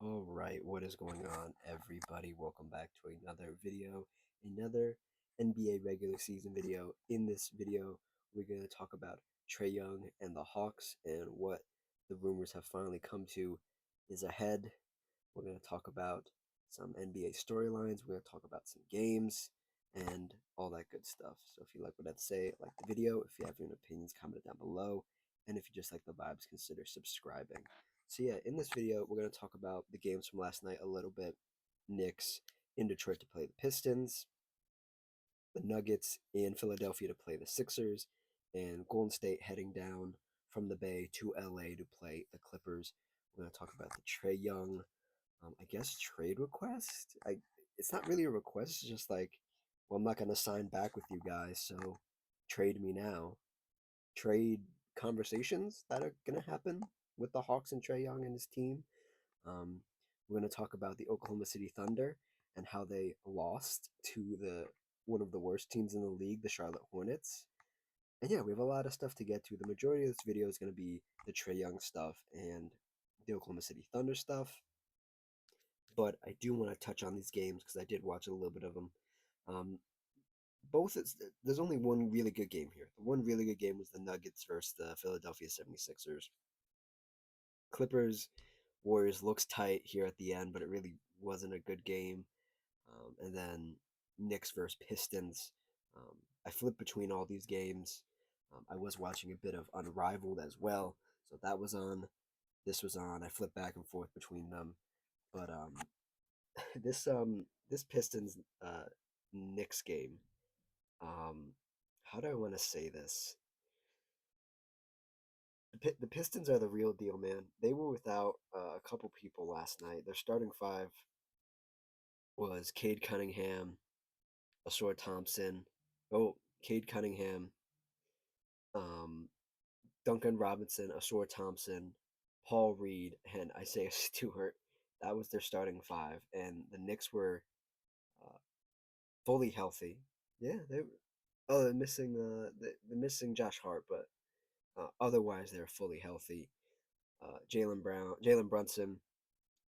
All right, what is going on, everybody? Welcome back to another video, another NBA regular season video. In this video, we're going to talk about Trae Young and the Hawks and what the rumors have finally come to is ahead. We're going to talk about some NBA storylines. We're going to talk about some games and all that good stuff. So if you like what I have to say, like the video. If you have any opinions, comment it down below. And if you just like the vibes, consider subscribing. So yeah, in this video, we're going to talk about the games from last night a little bit. Knicks in Detroit to play the Pistons, the Nuggets in Philadelphia to play the Sixers, and Golden State heading down from the Bay to LA to play the Clippers. We're going to talk about the Trae Young, I guess, trade request. It's not really a request. It's just like, well, I'm not going to sign back with you guys, so trade me now. Trade conversations that are going to happen with the Hawks and Trae Young and his team. Um, we're going to talk about the Oklahoma City Thunder and how they lost to the one of the worst teams in the league, the Charlotte Hornets. And yeah, we have a lot of stuff to get to. The majority of this video is going to be the Trae Young stuff and the Oklahoma City Thunder stuff. But I do want to touch on these games because I did watch a little bit of them. Um, there's only one really good game here. The one really good game was the Nuggets versus the Philadelphia 76ers. Clippers Warriors looks tight here at the end, but it really wasn't a good game. And then Knicks versus Pistons. Um, I flipped between all these games. I was watching a bit of Unrivaled as well, so that was on. This was on. I flipped back and forth between them, but this Pistons Knicks game. Um, how do I want to say this? The Pistons are the real deal, man. They were without a couple people last night. Their starting five was Cade Cunningham, Asor Thompson. Oh, Cade Cunningham, um, Duncan Robinson, Asor Thompson, Paul Reed, and Isaiah Stewart. That was their starting five, and the Knicks were uh, fully healthy. Yeah, they. Oh, they're missing Josh Hart, but otherwise they're fully healthy. Jalen Brunson,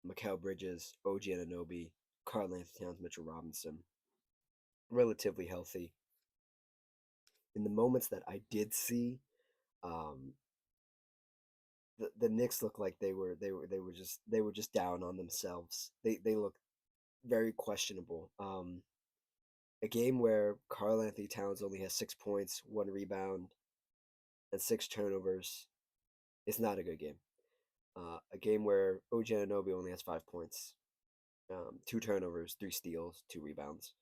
Mikal Bridges, OG Anunoby, Karl Anthony Towns, Mitchell Robinson, relatively healthy. In the moments that I did see, um, the Knicks looked like they were just down on themselves. They look very questionable. A game where Karl Anthony Towns only has 6 points, 1 rebound, and 6 turnovers is not a good game. A game where OG Anunoby only has 5 points, 2 turnovers, 3 steals, 2 rebounds.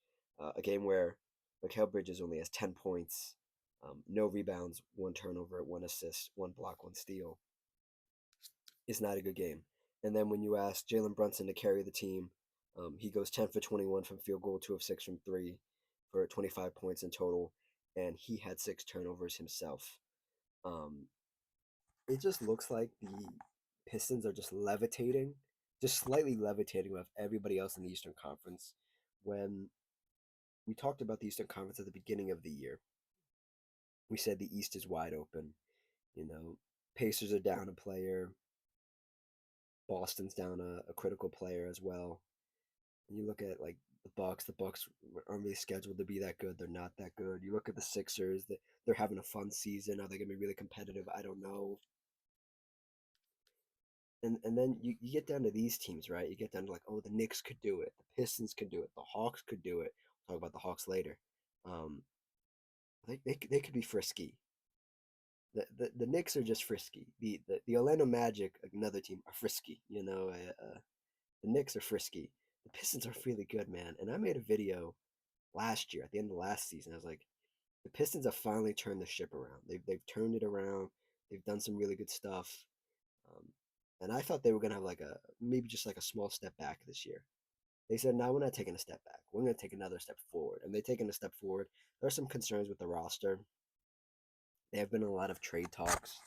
A game where Mikal Bridges only has 10 points, no rebounds, 1 turnover, 1 assist, 1 block, 1 steal is not a good game. And then when you ask Jalen Brunson to carry the team, he goes 10 for 21 from field goal, 2 of 6 from three for 25 points in total, and he had 6 turnovers himself. Um, it just looks like the Pistons are just levitating, just slightly levitating above everybody else in the Eastern Conference. When we talked about the Eastern Conference at the beginning of the year, we said the East is wide open. You know, Pacers are down a player, Boston's down a critical player as well. And you look at like the Bucks aren't really scheduled to be that good. They're not that good. You look at the Sixers, they're having a fun season. Are they gonna be really competitive? I don't know. And then you get down to these teams, right? You get down to like, oh, the Knicks could do it, the Pistons could do it, the Hawks could do it. We'll talk about the Hawks later. Um, they could be frisky. The Knicks are just frisky. The Orlando Magic, another team, are frisky. The Knicks are frisky. The Pistons are really good, man. And I made a video last year at the end of last season. I was like, the Pistons have finally turned the ship around. They've turned it around. They've done some really good stuff. Um, and I thought they were gonna have like a maybe just like a small step back this year. They said, "No, we're not taking a step back. We're going to take another step forward." And they've taken a step forward. There are some concerns with the roster. There have been a lot of trade talks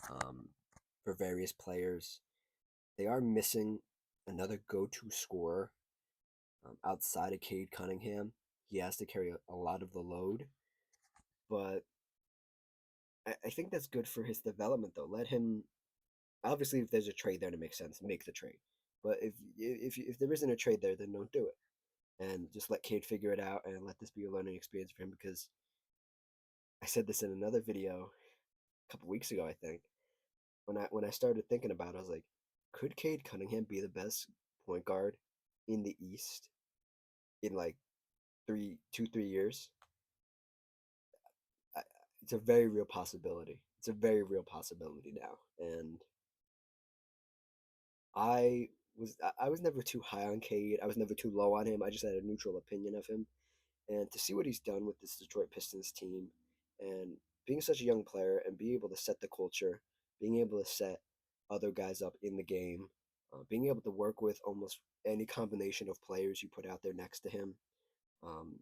um, for various players. They are missing another go-to scorer outside of Cade Cunningham. He has to carry a lot of the load, but I think that's good for his development, though. Let him. Obviously, if there's a trade there to make sense, make the trade. But if there isn't a trade there, then don't do it, and just let Cade figure it out, and let this be a learning experience for him. Because I said this in another video a couple weeks ago, I think, when I started thinking about it, I was like, could Cade Cunningham be the best point guard in the East in like 3 years? I, it's a very real possibility. It's a very real possibility now, and I was never too high on Cade. I was never too low on him. I just had a neutral opinion of him. And to see what he's done with this Detroit Pistons team, and being such a young player and being able to set the culture, being able to set other guys up in the game, being able to work with almost any combination of players you put out there next to him, um,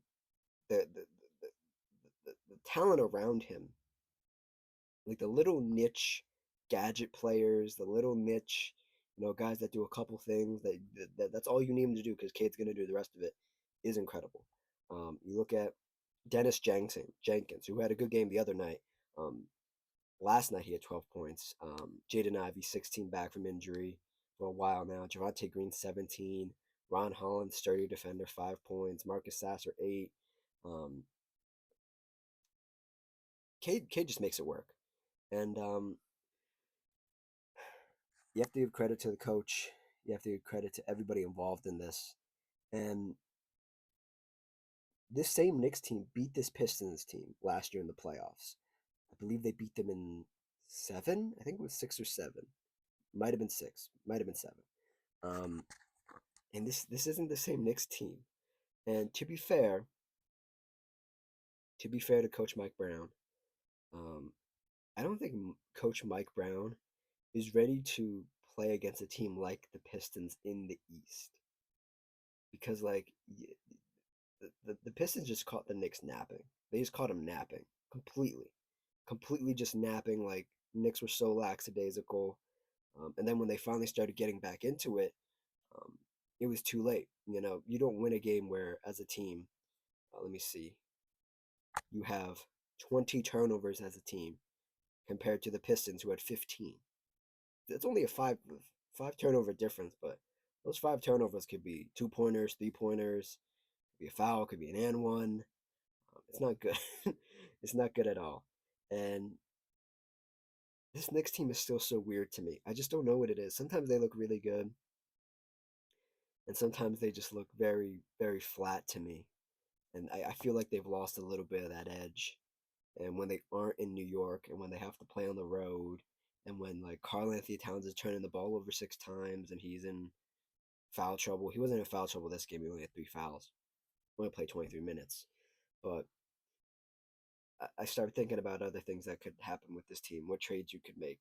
the, the, the, the talent around him, like the little niche gadget players, the little niche, guys that do a couple things that's all you need him to do because Cade's gonna do the rest of it, is incredible. You look at Dennis Jenkins, who had a good game the other night. Um, Last night he had 12 points. Jaden Ivey 16 back from injury for a while now. Javante Green 17. Ron Holland, sturdy defender, 5 points. Marcus Sasser 8. Um, Cade just makes it work. And you have to give credit to the coach. You have to give credit to everybody involved in this. And this same Knicks team beat this Pistons team last year in the playoffs. I believe they beat them in seven. I think it was 6 or 7. Might have been 6. Might have been 7. Um, and this isn't the same Knicks team. And to be fair to Coach Mike Brown, um, I don't think Coach Mike Brown is ready to play against a team like the Pistons in the East, because like the Pistons just caught the Knicks napping. They just caught them napping completely, completely just napping. Like Knicks were so lackadaisical, and then when they finally started getting back into it, um, it was too late. You don't win a game where, as a team, let me see, you have 20 turnovers as a team compared to the Pistons who had 15. It's only a five turnover difference, but those 5 turnovers could be 2 pointers, 3 pointers, could be a foul, could be an and one. It's not good. It's not good at all. And this Knicks team is still so weird to me. I just don't know what it is. Sometimes they look really good, and sometimes they just look very, very flat to me. And I feel like they've lost a little bit of that edge. And when they aren't in New York, and when they have to play on the road, and when like Karl Anthony Towns is turning the ball over 6 times and he's in foul trouble. He wasn't in foul trouble this game. He only had 3 fouls. Only played 23 minutes. But I started thinking about other things that could happen with this team, what trades you could make.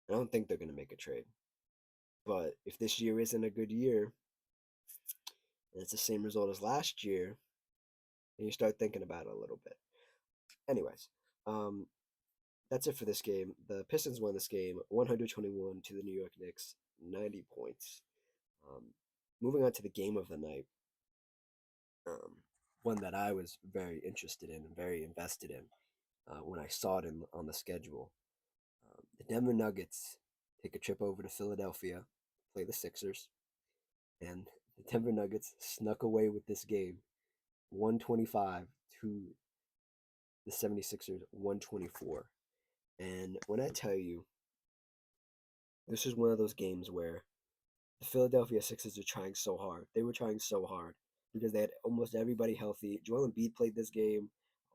I don't think they're going to make a trade. But if this year isn't a good year, and it's the same result as last year, then you start thinking about it a little bit. Anyways, um, that's it for this game. The Pistons won this game 121 to the New York Knicks, 90 points. Um, Moving on to the game of the night, um, one that I was very interested in and very invested in when I saw it on the schedule. The Denver Nuggets take a trip over to Philadelphia, play the Sixers, and the Denver Nuggets snuck away with this game, 125 to the 76ers, 124. And when I tell you, this is one of those games where the Philadelphia Sixers are trying so hard. They were trying so hard because they had almost everybody healthy. Joel Embiid played this game.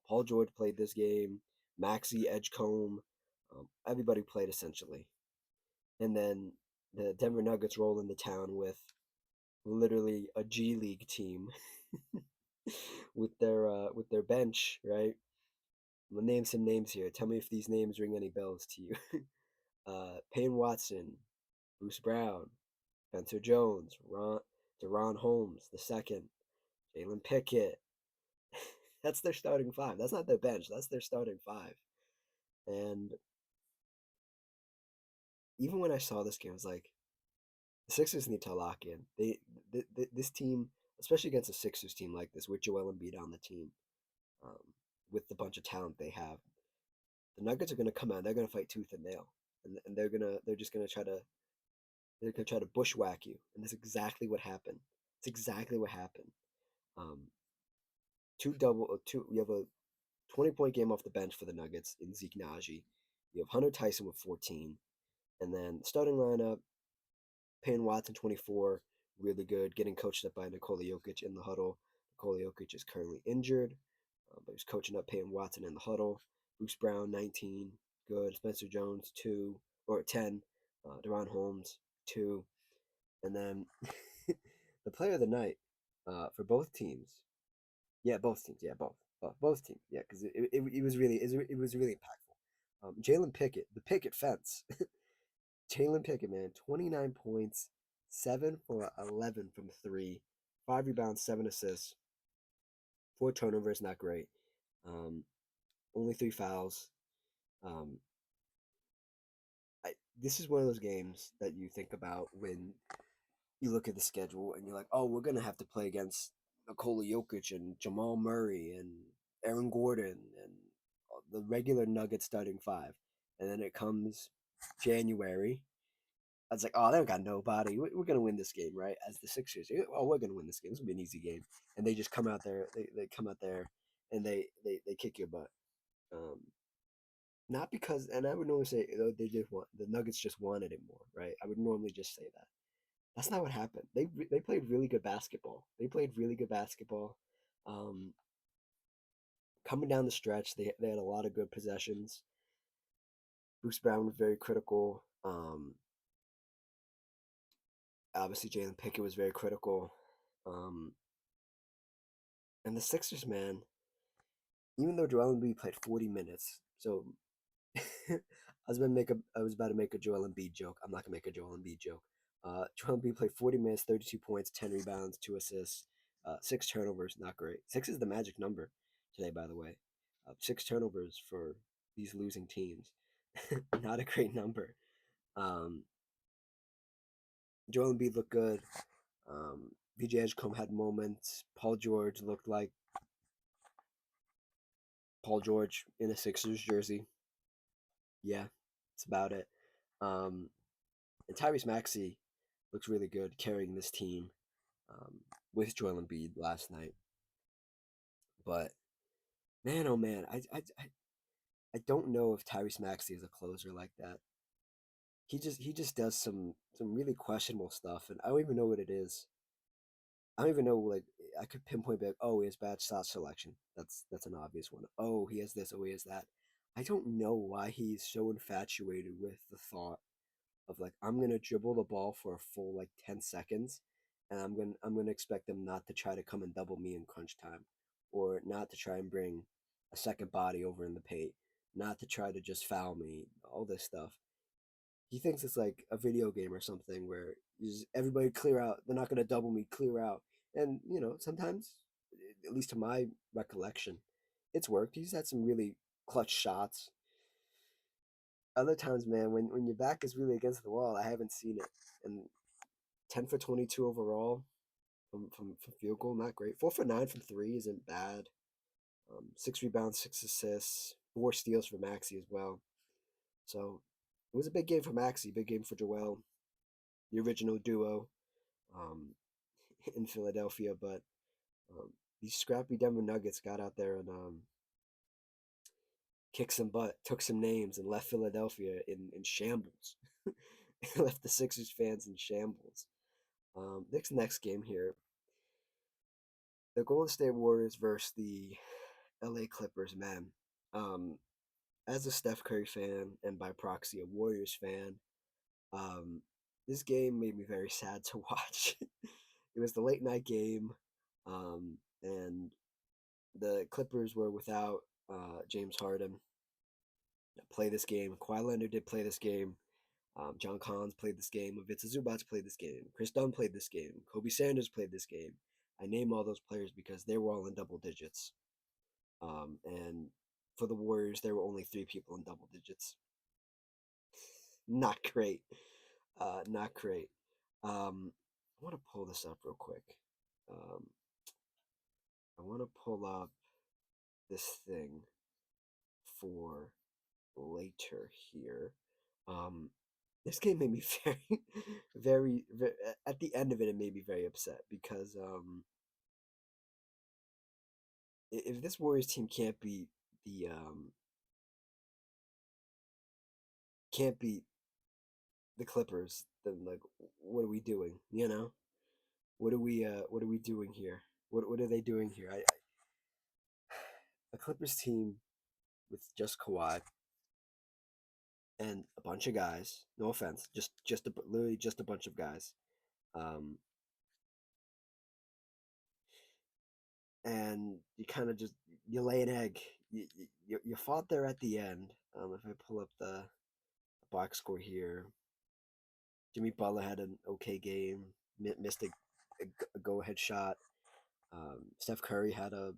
Paul George played this game. Maxey, Edgecombe, everybody played essentially. And then the Denver Nuggets roll into town with literally a G League team with their bench, right? I'm gonna name some names here. Tell me if these names ring any bells to you. Payne Watson, Bruce Brown, Spencer Jones, Deron Holmes the second, Jalen Pickett. That's their starting five. That's not their bench. That's their starting five. And even when I saw this game, I was like, the Sixers need to lock in. This team, especially against a Sixers team like this, with Joel Embiid on the team, um, with the bunch of talent they have, the Nuggets are going to come out. They're going to fight tooth and nail, and they're just going to try to They're gonna try to bushwhack you, and that's exactly what happened. It's exactly what happened. Um, two. You have a 20-point game off the bench for the Nuggets in Zeke Naji. You have Hunter Tyson with 14, and then starting lineup: Payne Watson 24, really good, getting coached up by Nikola Jokic in the huddle. Nikola Jokic is currently injured, but he's coaching up Payne Watson in the huddle. Bruce Brown 19, good. Spencer Jones 2 or 10. Deron Holmes 2, and then the player of the night for both teams. Yeah, both teams. Yeah, both teams. Yeah, because it was really impactful. Jalen Pickett, the picket fence. Jalen Pickett, man, 29 points, 7 for 11 from three, 5 rebounds, 7 assists, 4 turnovers, not great. Um, Only 3 fouls. Um, I, this is one of those games that you think about when you look at the schedule and you're like, oh, we're gonna have to play against Nikola Jokic and Jamal Murray and Aaron Gordon and the regular Nuggets starting five, and then it comes January. I was like, oh, they don't got nobody. We're gonna win this game, right? As the Sixers, oh, we're gonna win this game. It's gonna be an easy game, and they just come out there. They come out there, and they kick your butt. Um, Not because, and I would normally say they just want the Nuggets just wanted it more, right? I would normally just say that. That's not what happened. They played really good basketball. They played really good basketball. Um, Coming down the stretch, they had a lot of good possessions. Bruce Brown was very critical. Obviously, Jalen Pickett was very critical. Um, and the Sixers, man, even though Joel Embiid played 40 minutes, so I was about to make a Joel Embiid joke. I'm not gonna make a Joel Embiid joke. Joel Embiid played 40 minutes, 32 points, 10 rebounds, 2 assists, 6 turnovers. Not great. Six is the magic number today, by the way. 6 turnovers for these losing teams. Not a great number. Um, Joel Embiid looked good. VJ Edgecombe had moments. Paul George looked like Paul George in a Sixers jersey. Yeah, that's about it. Um, and Tyrese Maxey looks really good carrying this team um, with Joel Embiid last night. But man, oh man, I don't know if Tyrese Maxey is a closer like that. He just does some really questionable stuff, and I don't even know what it is. I don't even know like I could pinpoint back. Oh, he has bad shot selection. That's an obvious one. Oh, he has this. Oh, he has that. I don't know why he's so infatuated with the thought of like I'm gonna dribble the ball for a full like 10 seconds, and I'm gonna expect them not to try to come and double me in crunch time, or not to try and bring a second body over in the paint, not to try to just foul me, all this stuff. He thinks it's like a video game or something where everybody clear out. They're not gonna double me, clear out. And sometimes, at least to my recollection, it's worked. He's had some really clutch shots. Other times, man, when your back is really against the wall, I haven't seen it. And 10 for 22 overall from field goal, not great. 4 for 9 from three isn't bad. 6 rebounds, 6 assists, 4 steals for Maxi as well. So it was a big game for Maxi, big game for Joel, the original duo um, in Philadelphia. But these scrappy Denver Nuggets got out there and kicked some butt, took some names, and left Philadelphia in shambles. Left the Sixers fans in shambles. Next game here, the Golden State Warriors versus the LA Clippers, man. Um, as a Steph Curry fan and by proxy a Warriors fan, um, this game made me very sad to watch. It was the late night game, and the Clippers were without James Harden. Play this game. Kawhi Leonard did play this game. John Collins played this game. Ivica Zubac played this game. Chris Dunn played this game. Kobe Sanders played this game. I name all those players because they were all in double digits. And for the Warriors, there were only 3 people in double digits. Not great. Not great. I want to pull this up real quick. Um, I want to pull up this thing for later here. Um, this game made me very, very at the end of it, it made me very upset because if this Warriors team the can't beat the Clippers, then like what are we doing? You know, what are we doing here? What are they doing here? A Clippers team with just Kawhi and a bunch of guys. No offense, literally just a bunch of guys. Um, and you kind of just you lay an egg. You fought there at the end. If I pull up the box score here, Jimmy Butler had an okay game, missed a go ahead shot. Steph Curry had a,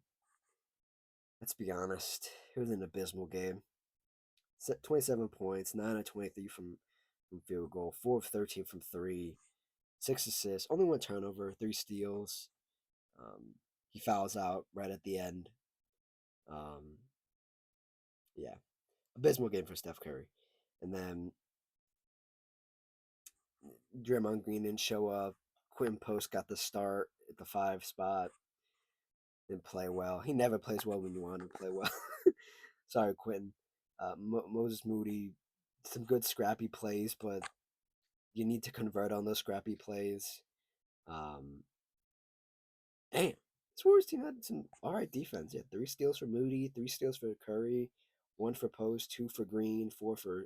let's be honest, it was an abysmal game. 27 points, 9 of 23 from field goal, 4 of 13 from three, 6 assists, only one turnover, 3 steals. He fouls out right at the end. Um, yeah, abysmal game for Steph Curry. And then Draymond Green didn't show up. Quentin Post got the start at the 5 spot. Didn't play well. He never plays well when you want him to play well. Sorry, Quentin. Moses Moody, some good scrappy plays, but you need to convert on those scrappy plays. Um, damn, this Warriors team had some all right defense. Yeah, 3 steals for Moody, 3 steals for Curry, 1 for Post, 2 for Green, 4 for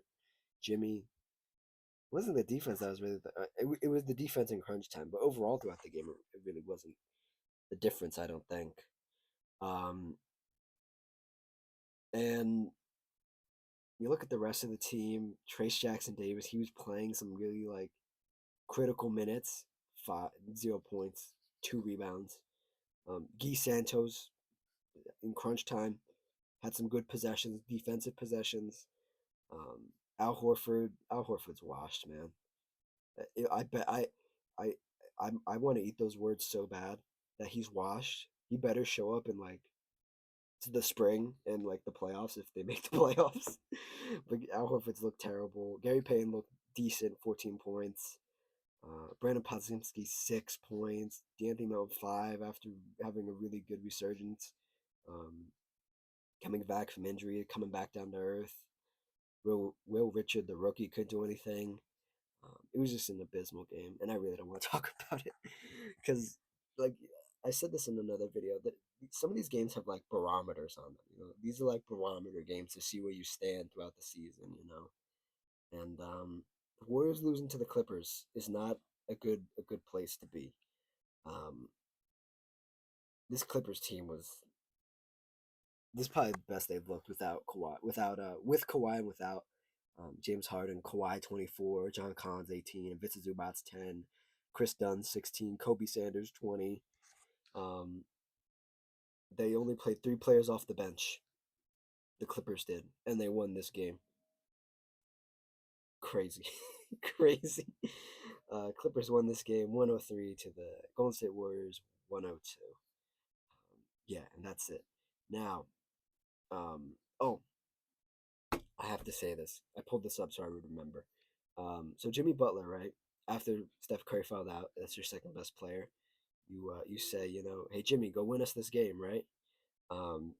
Jimmy. It wasn't the defense that was really it was the defense in crunch time, but overall throughout the game, it really wasn't the difference. I don't think. Um, and you look at the rest of the team. Trace Jackson Davis, he was playing some really like critical minutes. 0 points, 2 rebounds. Guy Santos in crunch time had some good possessions, defensive possessions. Um, Al Horford's washed, man. I bet I I want to eat those words so bad that he's washed. He better show up in like to the spring and like the playoffs if they make the playoffs. But Al Horford's looked terrible. Gary Payton looked decent, 14 points. Brandon Podziemski 6 points. D'Anthony Melton 5 after having a really good resurgence. Um, Coming back from injury, coming back down to earth. Will Richard, the rookie, couldn't do anything. It was just an abysmal game, and I really don't want to talk about it because, like, I said this in another video that some of these games have like barometers on them. You know, these are like barometer games to see where you stand throughout the season. You know, and the Warriors losing to the Clippers is not a good place to be. Um, this Clippers team was this is probably the best they've looked without Kawhi, without with Kawhi and without James Harden. Kawhi 24, John Collins 18, Vince Zubats 10, Chris Dunn 16, Kobe Sanders 20. Um, they only played 3 players off the bench. The Clippers did, and they won this game. Crazy, crazy. Clippers won this game 103 to the Golden State Warriors 102. Yeah, and that's it. Now, oh, I have to say this. I pulled this up so I would remember. So Jimmy Butler, right? After Steph Curry fouled out, that's your second best player. You say, you know, hey Jimmy, go win us this game, right? Um,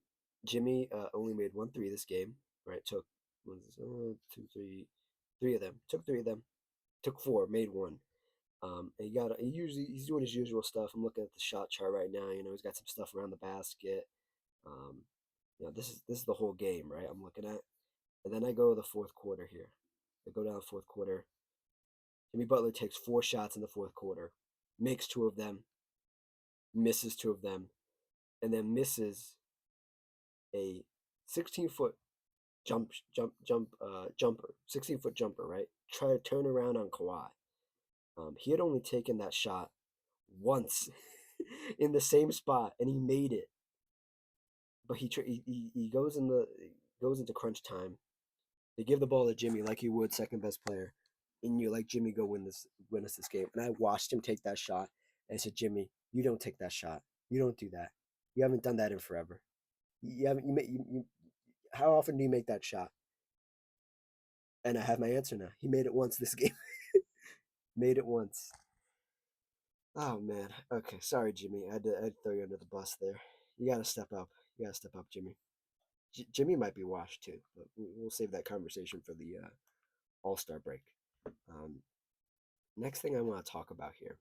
Jimmy only made 1 3 this game, right? Took two, three of them. Took 3 of them. Took 4, made 1. And he's doing his usual stuff. I'm looking at the shot chart right now. You know, he's got some stuff around the basket. Um, you know, this is the whole game, right? I'm looking at. And then I go to the fourth quarter here. I go down the fourth quarter. Jimmy Butler takes 4 shots in the fourth quarter, makes 2 of them, misses 2 of them, and then misses a 16-foot jumper, 16-foot jumper, right? Try to turn around on Kawhi. He had only taken that shot once in the same spot, and he made it. But he goes into crunch time. They give the ball to Jimmy like he would second best player, and you're like, Jimmy, go win us this game. And I watched him take that shot, and I said, Jimmy, you don't take that shot. You don't do that. You haven't done that in forever. You haven't. How often do you make that shot? And I have my answer now. He made it once this game. Made it once. Oh man. Okay. Sorry, Jimmy. I had to throw you under the bus there. You gotta step up. You gotta step up, Jimmy. Jimmy might be washed too, but we'll save that conversation for the All Star break. Um, Next thing I want to talk about here,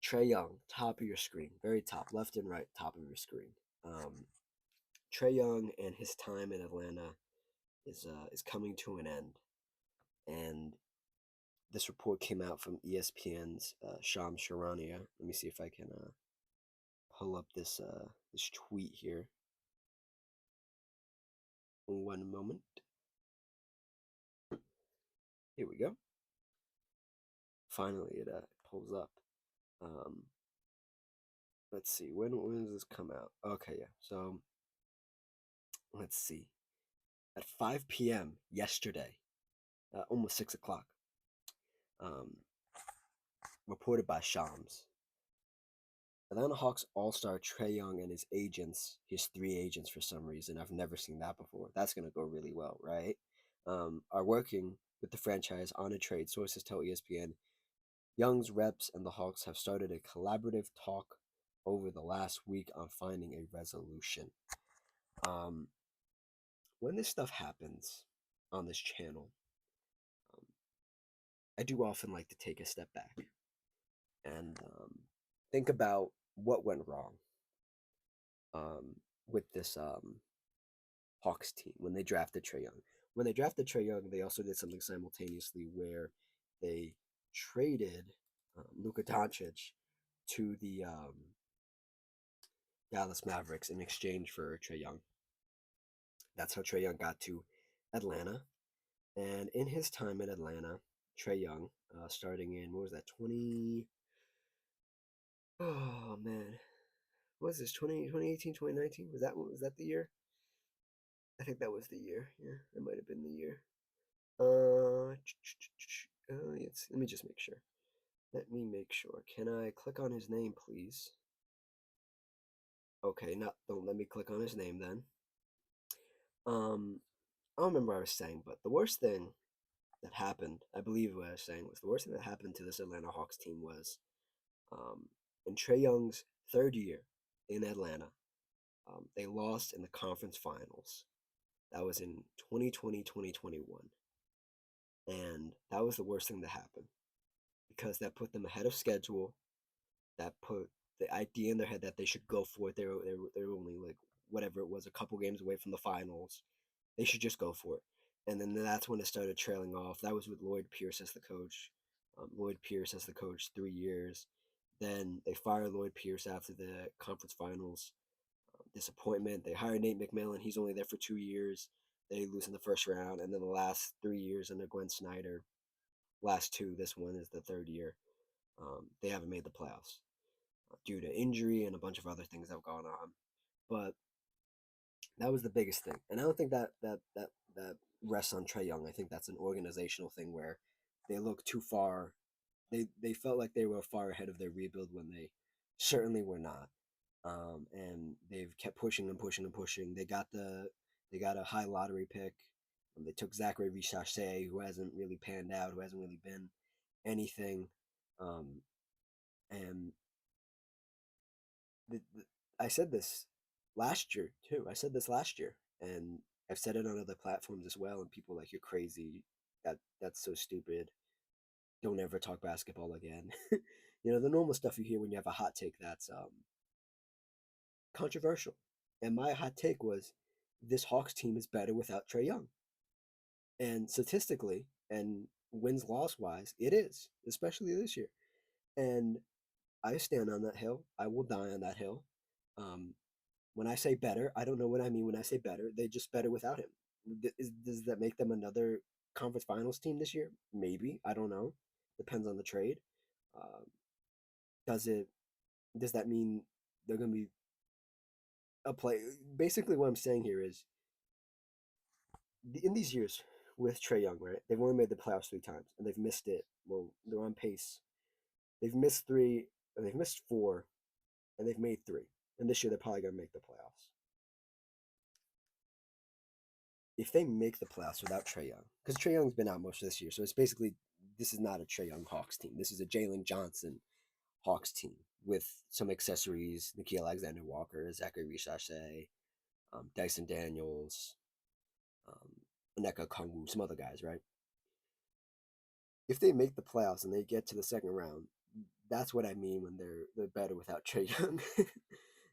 Trae Young, top of your screen, very top, left and right, top of your screen. Um, Trae Young and his time in Atlanta is coming to an end, and this report came out from ESPN's Sham Charania. Let me see if I can pull up this tweet here. One moment. Here we go. Finally, it pulls up. Um, let's see. When does this come out? Okay, yeah. So let's see. At 5 p.m. yesterday, almost 6 o'clock. Um, Reported by Shams. Atlanta Hawks All-Star Trae Young and his agents, his three agents for some reason, I've never seen that before. That's gonna go really well, right? Are working with the franchise on a trade. Sources tell ESPN Young's reps and the Hawks have started a collaborative talk over the last week on finding a resolution. Um, when this stuff happens on this channel, um, I do often like to take a step back and think about what went wrong with this Hawks team when they drafted Trae Young. When they drafted Trae Young, they also did something simultaneously where they traded Luka Doncic to the Dallas Mavericks in exchange for Trae Young. That's how Trae Young got to Atlanta. And in his time in Atlanta, Trae Young, starting in, what was that, 20? Oh, man. What was this, 2018, 2019? Was that the year? I think that was the year. Yeah, that might have been the year. Let me just make sure. Let me make sure. Can I click on his name, please? Okay, not don't let me click on his name then. I don't remember what I was saying, but the worst thing that happened, I believe what I was saying was the worst thing that happened to this Atlanta Hawks team was um, in Trae Young's third year in Atlanta, they lost in the conference finals. That was in 2020, 2021. And that was the worst thing to happen because that put them ahead of schedule. That put the idea in their head that they should go for it. They were only like whatever it was, a couple games away from the finals. They should just go for it. And then that's when it started trailing off. That was with Lloyd Pierce as the coach. Lloyd Pierce as the coach, 3 years. Then they fired Lloyd Pierce after the conference finals. Disappointment. They hired Nate McMillan. He's only there for 2 years. They lose in the first round. And then the last 3 years under Gwen Snyder, last two, this one is the third year. They haven't made the playoffs due to injury and a bunch of other things that have gone on. But that was the biggest thing, and I don't think that rests on Trae Young. I think that's an organizational thing where they look too far. They felt like they were far ahead of their rebuild when they certainly were not. And they've kept pushing and pushing and pushing. They got a high lottery pick. They took Zachary Richardson, who hasn't really panned out, who hasn't really been anything. Um, and I said this last year too. I said this last year, and I've said it on other platforms as well. And people are like, you're crazy. That's so stupid. Don't ever talk basketball again. The normal stuff you hear when you have a hot take that's controversial. And my hot take was, this Hawks team is better without Trae Young. And statistically and wins loss wise, it is, especially this year. And I stand on that hill. I will die on that hill. Um, When I say better, I don't know what I mean when I say better. They just better without him. Does that make them another conference finals team this year? Maybe. I don't know. Depends on the trade. Um, does it? Does that mean they're going to be a play? Basically, what I'm saying here is, in these years with Trae Young, right? They've only made the playoffs 3 times, and they've missed it. Well, they're on pace. They've missed three, and they've missed four, and they've made three. And this year, they're probably going to make the playoffs. if they make the playoffs without Trae Young, because Trae Young's been out most of this year, so it's basically this is not a Trae Young Hawks team. This is a Jalen Johnson Hawks team with some accessories: Nikhil Alexander-Walker, Zachary Richardson, Dyson Daniels, Aneka Kongwu, some other guys, right? If they make the playoffs and they get to the second round, that's what I mean when they're better without Trae Young.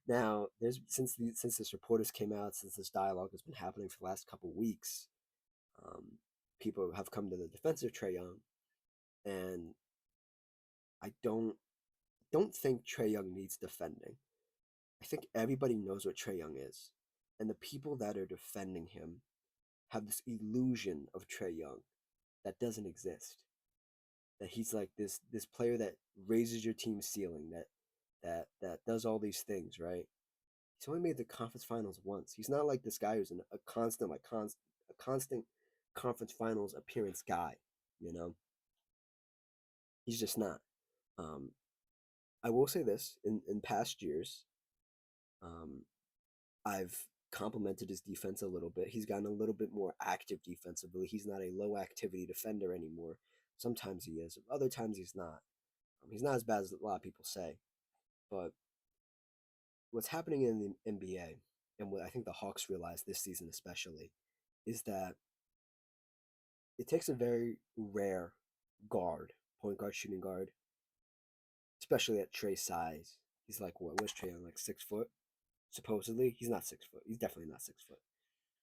Now, there's since this report has came out, since this dialogue has been happening for the last couple of weeks, um, people have come to the defense of Trae Young, and I don't think Trae Young needs defending. I think everybody knows what Trae Young is, and the people that are defending him have this illusion of Trae Young that doesn't exist. That he's like this player that raises your team's ceiling, that does all these things, right? He's only made the conference finals once. He's not like this guy who's a constant a constant conference finals appearance guy. You know, he's just not. Um, I will say this: in past years, um, I've complimented his defense a little bit. He's gotten a little bit more active defensively. He's not a low activity defender anymore. Sometimes he is. Other times he's not. He's not as bad as a lot of people say. But what's happening in the NBA, and what I think the Hawks realized this season especially, is that it takes a very rare guard, point guard, shooting guard, especially at Trey's size. He's like, what was Trey on, like 6 foot? Supposedly, he's not 6 foot. He's definitely not 6 foot.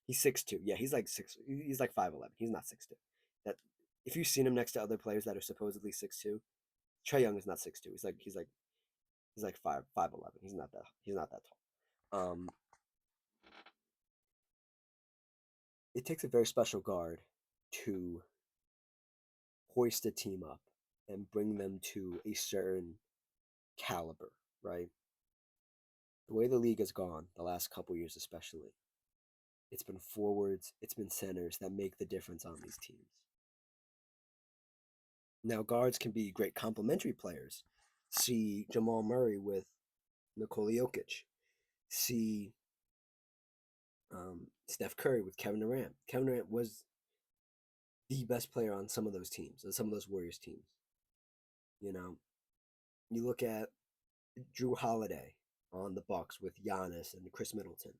He's 6'2". Yeah, he's like six. He's like 5'11". He's not 6'2". That if you've seen him next to other players that are supposedly 6'2", Trae Young is not 6'2". He's like 5'11". He's not that tall. It takes a very special guard to hoist a team up and bring them to a certain caliber, right? The way the league has gone the last couple years, especially, it's been forwards, it's been centers that make the difference on these teams. Now, guards can be great complementary players. See Jamal Murray with Nikola Jokic. See Steph Curry with Kevin Durant. Kevin Durant was the best player on some of those teams, on some of those Warriors teams. You know, you look at Drew Holiday on the Bucks with Giannis and Chris Middleton.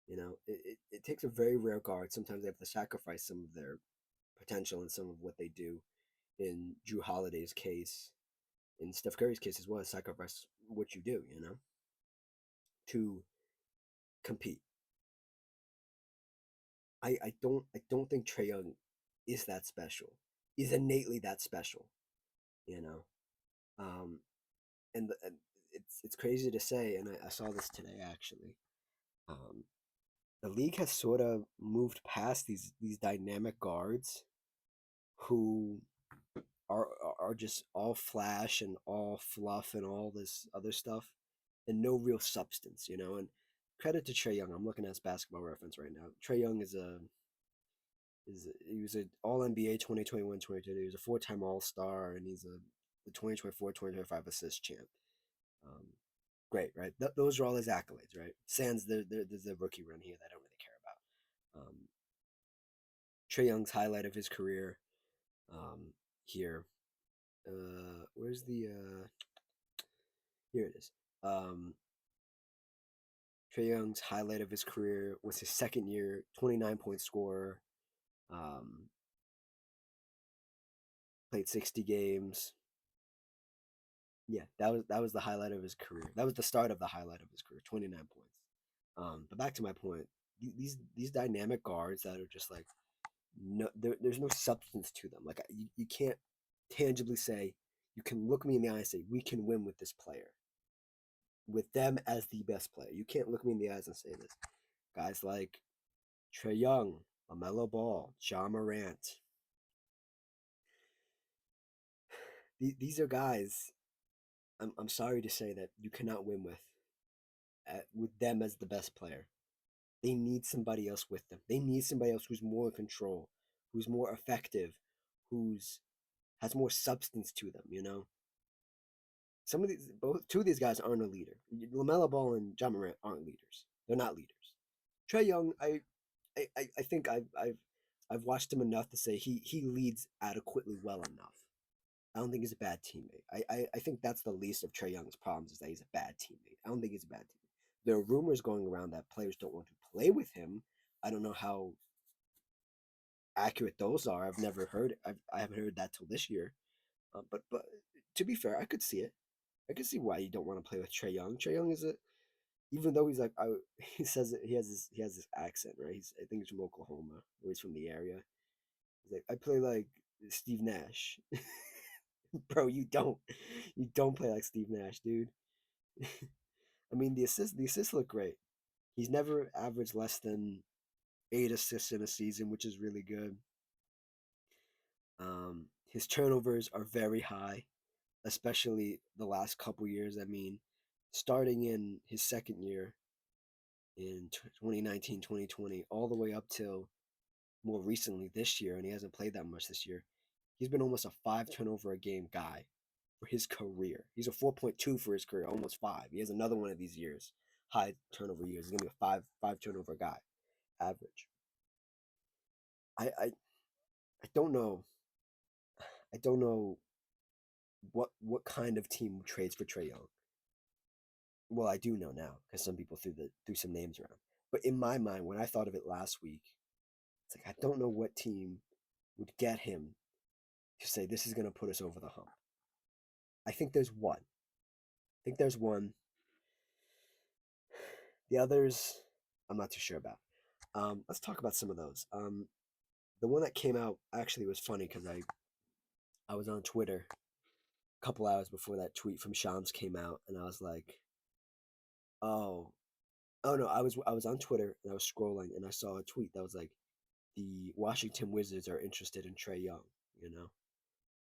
You know, it takes a very rare guard. Sometimes they have to sacrifice some of their potential and some of what they do. In Drew Holiday's case, in Steph Curry's case as well, sacrifice what you do, you know, to compete. I don't think Trae Young is that special. Is innately that special, you know. Um, and it's crazy to say, and I saw this today actually. Um, the league has sort of moved past these dynamic guards who are are just all flash and all fluff and all this other stuff and no real substance, you know. And credit to Trae Young. I'm looking at his basketball reference right now. Trae Young he was an All NBA 2021-22. He was a four-time All Star, and he's a the 2024-2025 assist champ. Um, great, right? Those are all his accolades, right? Sans there's a rookie run here that I don't really care about. Trae Young's highlight of his career here. Where's the here it is. Um, Trae Young's highlight of his career was his second year, 29-point scorer. Um, played 60 games. Yeah, that was the highlight of his career. That was the start of the highlight of his career, 29 points. But back to my point, these dynamic guards that are just like no, there's no substance to them. Like you can't tangibly say you can look me in the eye and say we can win with this player, with them as the best player. You can't look me in the eyes and say this. Guys like Trae Young, LaMelo Ball, John Morant. These are guys. I'm sorry to say that you cannot win with them as the best player. They need somebody else with them. They need somebody else who's more in control, who's more effective, who's has more substance to them. You know, some of these, both two of these guys aren't a leader. LaMelo Ball and John Morant aren't leaders. They're not leaders. Trae Young, I think I've watched him enough to say he leads adequately well enough. I don't think he's a bad teammate. I think that's the least of Trae Young's problems is that he's a bad teammate. I don't think he's a bad teammate. There are rumors going around that players don't want to play with him. I don't know how accurate those are. I've never heard. I haven't heard that till this year. But to be fair, I could see it. I could see why you don't want to play with Trae Young. Trae Young is a even though he's like he says it, he has this accent, right? I think he's from Oklahoma or he's from the area. He's like I play like Steve Nash. Bro, you don't play like Steve Nash, dude. I mean the assists look great. He's never averaged less than 8 assists in a season, which is really good. His turnovers are very high, especially the last couple years. I mean, starting in his second year in 2019, 2020, all the way up till more recently this year, and he hasn't played that much this year. He's been almost a 5 turnover a game guy for his career. He's a 4.2 for his career, almost 5. He has another one of these years, high turnover years. He's gonna be a five turnover guy, average. I don't know. I don't know what kind of team trades for Trae Young. Well, I do know now because some people threw some names around. But in my mind, when I thought of it last week, it's like I don't know what team would get him to say this is going to put us over the hump. I think there's one. I think there's one. The others, I'm not too sure about. Let's talk about some of those. The one that came out actually was funny because I was on Twitter a couple hours before that tweet from Shams came out, and I was like, oh, oh no, I was on Twitter and I was scrolling and I saw a tweet that was like, the Washington Wizards are interested in Trae Young, you know.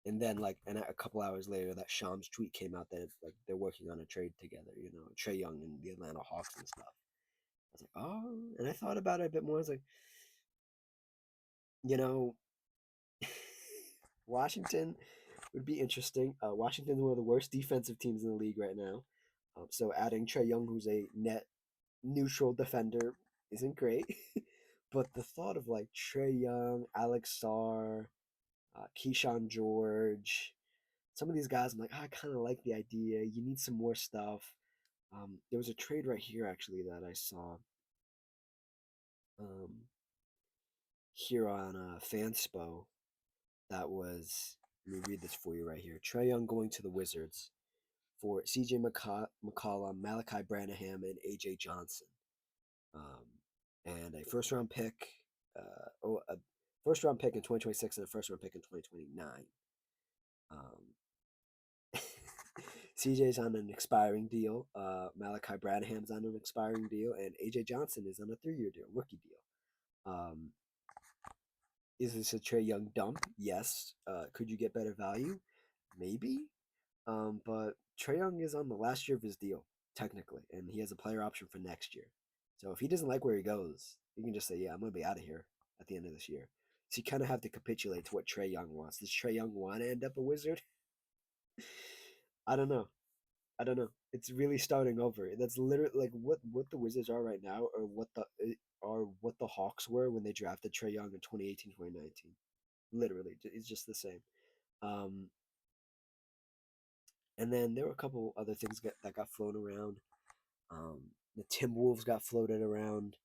And then and a couple hours later, that Shams tweet came out that like they're working on a trade together, you know, Trae Young and the Atlanta Hawks and stuff. I was like, oh, and I thought about it a bit more. I was like, you know, Washington would be interesting. Washington's one of the worst defensive teams in the league right now. So adding Trae Young, who's a net neutral defender, isn't great. But the thought of like Trae Young, Alex Sarr, Keyshawn George, some of these guys, I'm like, I kind of like the idea. You need some more stuff. There was a trade right here actually that I saw um, here on Fanspo that was. Let me read this for you right here. Trae Young going to the Wizards for C.J. McCollum, Malachi Branham, and A.J. Johnson, um, and a first round pick. A first round pick in 2026 and a first round pick in 2029. CJ's on an expiring deal. Malachi Branham's on an expiring deal, and AJ Johnson is on a 3-year deal, rookie deal. Is this a Trae Young dump? Yes. Could you get better value? Maybe. But Trae Young is on the last year of his deal, technically, and he has a player option for next year. So if he doesn't like where he goes, you can just say, "Yeah, I'm gonna be out of here at the end of this year." So you kind of have to capitulate to what Trae Young wants. Does Trae Young want to end up a Wizard? I don't know. I don't know. It's really starting over. That's literally like what the Wizards are right now, or what the Hawks were when they drafted Trae Young in 2018, 2019. Literally, it's just the same. Um, and then there were a couple other things that got flown around. The Timberwolves got floated around.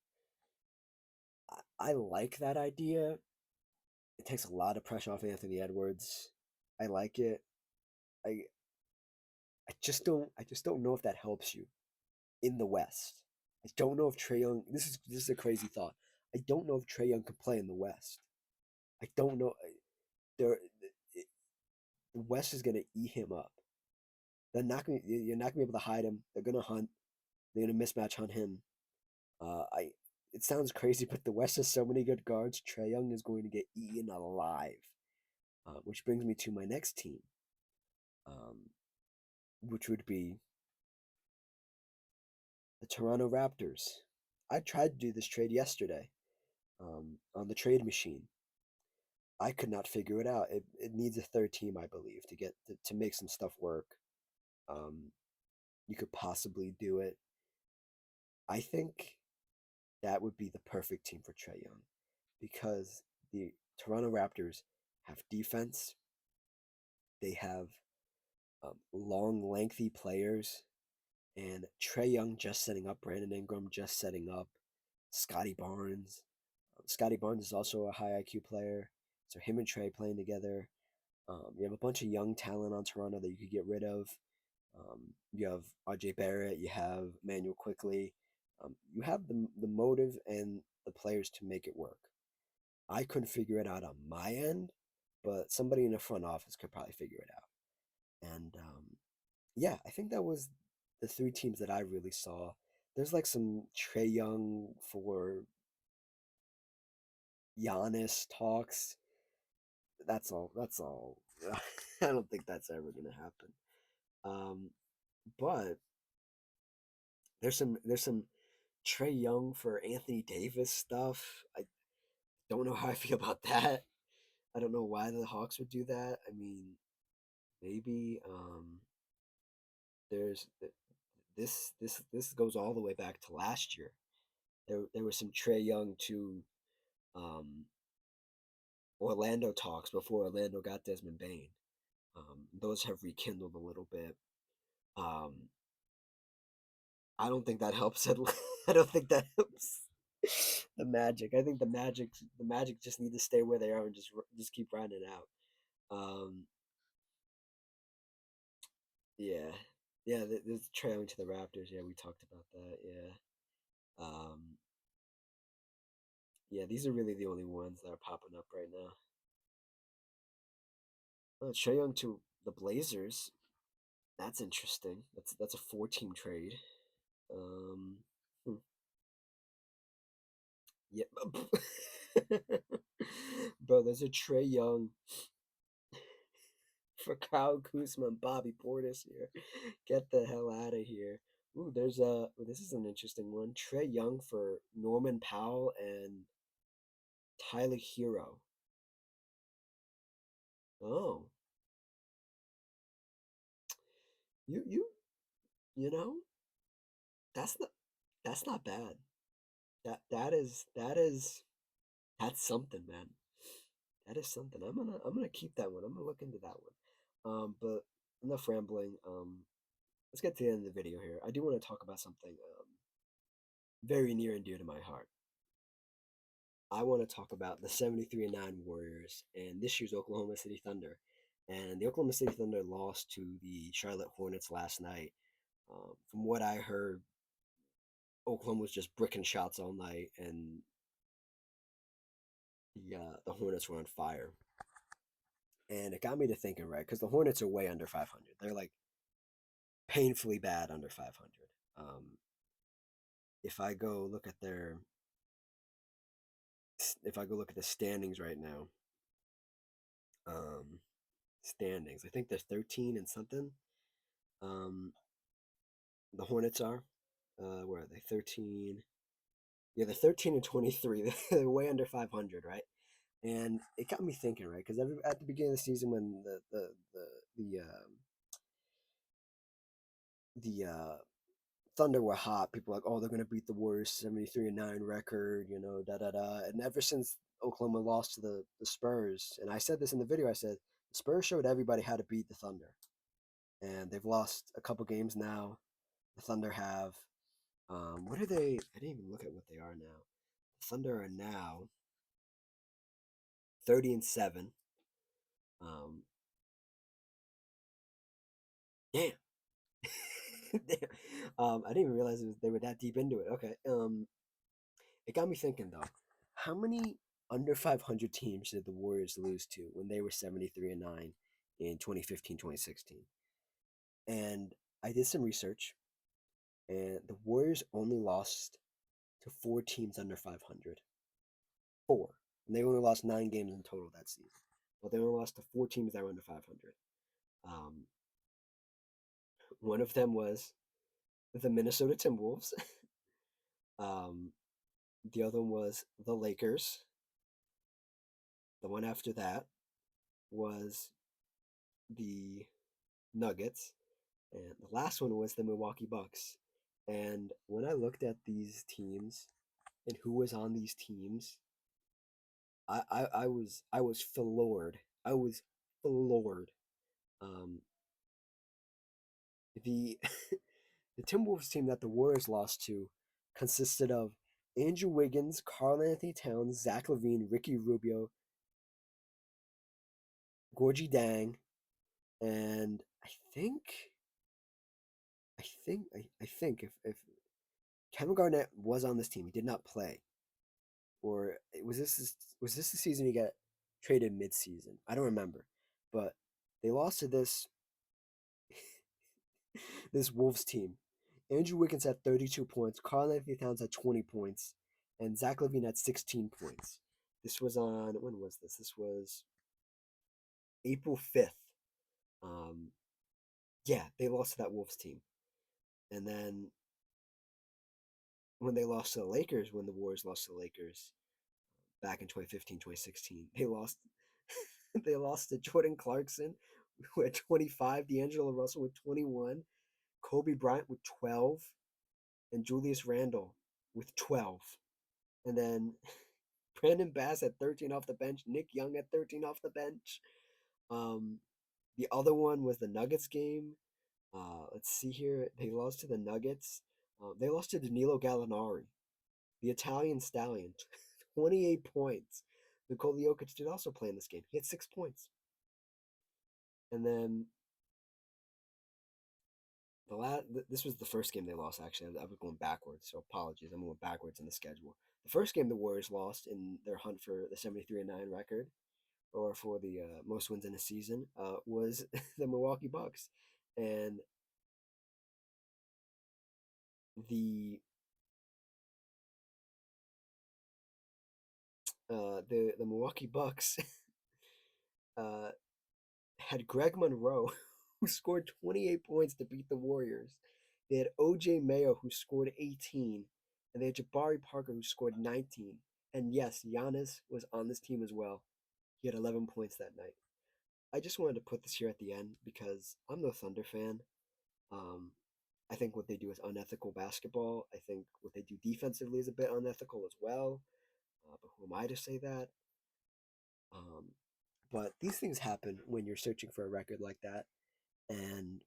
I like that idea. It takes a lot of pressure off Anthony Edwards. I like it. I I just don't know if that helps you in the West. I don't know if Trae Young. This is a crazy thought. I don't know if Trae Young can play in the West. I don't know. There, the West is gonna eat him up. They're not gonna. You're not gonna be able to hide him. They're gonna hunt. They're gonna mismatch hunt him. I. It sounds crazy, but the West has so many good guards. Trae Young is going to get eaten alive. Which brings me to my next team, um, which would be the Toronto Raptors. I tried to do this trade yesterday on the trade machine. I could not figure it out. It needs a third team, I believe, to make some stuff work. Um, you could possibly do it. I think that would be the perfect team for Trae Young because the Toronto Raptors have defense, they have long, lengthy players, and Trae Young just setting up, Brandon Ingram just setting up, Scotty Barnes. Scotty Barnes is also a high IQ player, so him and Trae playing together. You have a bunch of young talent on Toronto that you could get rid of. You have RJ Barrett, you have Manuel Quickly. You have the motive and the players to make it work. I couldn't figure it out on my end, but somebody in the front office could probably figure it out. And yeah, I think that was the three teams that I really saw. There's like some Trae Young for Giannis talks. That's all. That's all. I don't think that's ever gonna happen. Um, but there's some Trae Young for Anthony Davis stuff. I don't know how I feel about that. I don't know why the Hawks would do that. I mean, maybe there's this goes all the way back to last year. There was some Trae Young to um, Orlando talks before Orlando got Desmond Bain. Those have rekindled a little bit. Um, I don't think that helps. I don't think that helps the Magic. I think the Magic just need to stay where they are and just keep riding it out. Um, yeah, yeah. There's trailing to the Raptors. Yeah, we talked about that. Yeah, yeah. These are really the only ones that are popping up right now. Oh, Trae Young to the Blazers. That's interesting. That's a four-team trade. Um, hmm, yeah, bro. There's a Trae Young for Kyle Kuzma and Bobby Portis here. Get the hell out of here. Ooh, there's a. This is an interesting one. Trae Young for Norman Powell and Tyler Hero. Oh, you you you know that's not that's not bad. That is that's something, man. That is something. I'm gonna keep that one. I'm gonna look into that one. But enough rambling. Let's get to the end of the video here. I do want to talk about something very near and dear to my heart. I want to talk about the 73-9 Warriors and this year's Oklahoma City Thunder. And the Oklahoma City Thunder lost to the Charlotte Hornets last night. From what I heard, Oklahoma was just bricking shots all night, and the Hornets were on fire. And it got me to thinking, right? Because the Hornets are way under 500. They're like painfully bad under 500. If I go look at their, if I go look at the standings right now, um, standings, I think there's 13 and something. Um, the Hornets are. Where are they? 13. Yeah, they're 13 and 23. They're way under 500, right? And it got me thinking, right? Because at the beginning of the season, when the Thunder were hot, people were like, oh, they're gonna beat the Warriors 73-9 record, da da da. And ever since Oklahoma lost to the Spurs, and I said this in the video, I said the Spurs showed everybody how to beat the Thunder, and they've lost a couple games now. The Thunder have. What are they? I didn't even look at what they are now. The Thunder are now 30-7. Um, damn. Damn. I didn't even realize they were that deep into it. Okay. It got me thinking though. How many under 500 teams did the Warriors lose to when they were 73-9 in 2015, 2016? And I did some research, and the Warriors only lost to four teams under 500. Four. And they only lost 9 games in total that season. Well, they only lost to four teams that were under 500. Um, one of them was the Minnesota Timberwolves. um, the other one was the Lakers. The one after that was the Nuggets. And the last one was the Milwaukee Bucks. And when I looked at these teams, and who was on these teams, I was floored. I was floored. Um, the the Timberwolves team that the Warriors lost to consisted of Andrew Wiggins, Karl Anthony Towns, Zach LaVine, Ricky Rubio, Gorgie Dang, and I think if Kevin Garnett was on this team, he did not play, or was this the season he got traded mid-season? I don't remember, but they lost to this Wolves team. Andrew Wiggins had 32 points, Karl Anthony Towns had 20 points, and Zach LaVine had 16 points. This was on when was this? This was April 5th. Um, yeah, they lost to that Wolves team, and then when they lost to the Lakers, when the Warriors lost to the Lakers back in 2015, 2016, they lost. They lost to Jordan Clarkson with 25, D'Angelo Russell with 21, Kobe Bryant with 12, and Julius Randle with 12. And then Brandon Bass at 13 off the bench, Nick Young at 13 off the bench. Um, the other one was the Nuggets game. Let's see here. They lost to the Nuggets. They lost to Danilo Gallinari, the Italian stallion, 28 points. Nikola Jokic did also play in this game. He had 6 points. And then this was the first game they lost. Actually, I was going backwards, so apologies. I'm going backwards in the schedule. The first game the Warriors lost in their hunt for the 73-9 record, or for the most wins in a season, was the Milwaukee Bucks, and the the Milwaukee Bucks uh, had Greg Monroe, who scored 28 points to beat the Warriors. They had OJ Mayo, who scored 18, and they had Jabari Parker, who scored 19. And yes, Giannis was on this team as well. He had 11 points that night. I just wanted to put this here at the end because I'm no Thunder fan. Um, I think what they do is unethical basketball. I think what they do defensively is a bit unethical as well. But who am I to say that? Um, but these things happen when you're searching for a record like that, and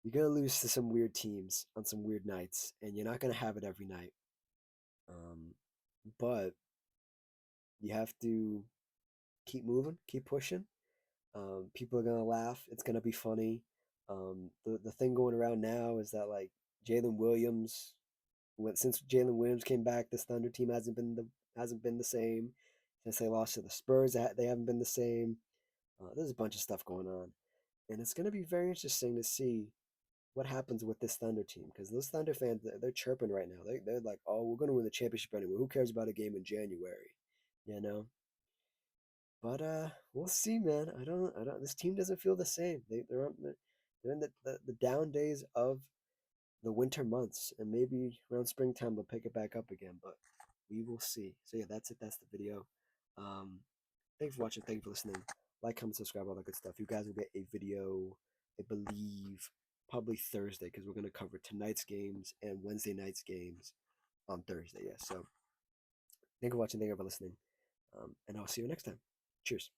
you're gonna lose to some weird teams on some weird nights, and you're not gonna have it every night. Um, but you have to keep moving, keep pushing. People are gonna laugh. It's gonna be funny. The thing going around now is that like Jalen Williams, since Jalen Williams came back, this Thunder team hasn't been the same. Since they lost to the Spurs, they haven't been the same. There's a bunch of stuff going on, and it's gonna be very interesting to see what happens with this Thunder team because those Thunder fans they're chirping right now. They're like, oh, we're gonna win the championship anyway. Who cares about a game in January? You know. But we'll see, man. I don't. This team doesn't feel the same. They're in the down days of the winter months, and maybe around springtime they'll pick it back up again. But we will see. So yeah, that's it. That's the video. Um, thanks for watching. Thank you for listening. Like, comment, subscribe, all that good stuff. You guys will get a video, I believe, probably Thursday because we're gonna cover tonight's games and Wednesday night's games on Thursday. Yeah. So thank you for watching. Thank you for listening. And I'll see you next time. Cheers.